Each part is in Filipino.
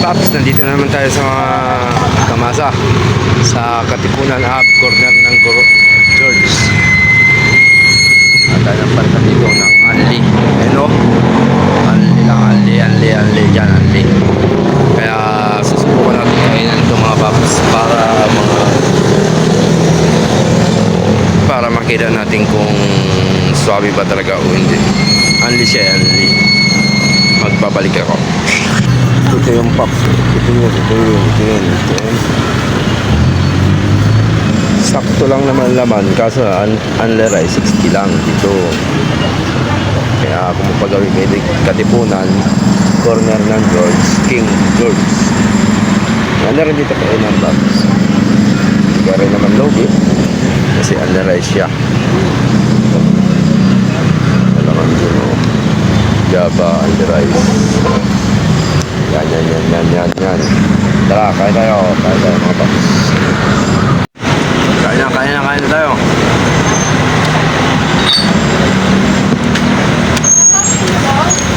Paps, nandito naman tayo sa Kamasa sa Katipunan Hub, corner ng George. At tayo ng parkan dito ng Anli. Ano? Anli lang, Anli dyan, Anli. Kaya susubukan natin kainan ito mga Paps para makita natin kung swabe ba talaga o hindi. Anli siya, Anli. Magbabalik ako. Ito yung Paps. Ito yun. Sakto lang naman laman. Kaso unler ay 60 lang dito. Kaya kung magpagawin kayo Katipunan, corner ng George, King George. Unler rin dito kayo ng Paps. Kaya rin naman logi. Kasi unler ay siya. Alaman dun o. Java, unler ay. Yan. Tara, kain tayo mga Paps. Kain na tayo.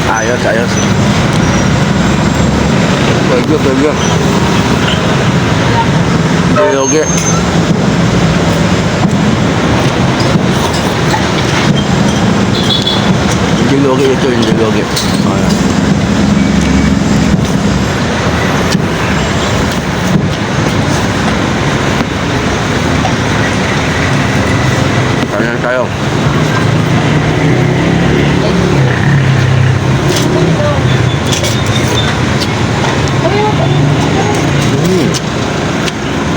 Ayos. Burger. Diloge. Ito yung diloge. Ayan. Tayo.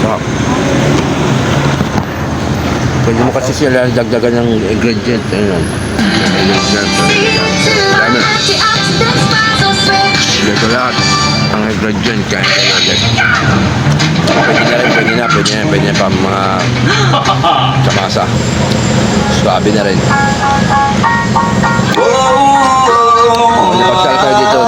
Sarap. Pwede mo kasi sila dagdagan ng ingredient. Ayun. Dami. Ito lahat. Ang ingredient kaya ulit. Pwede na pa mga kamasa. Swabe na rin. Napasyal tayo dito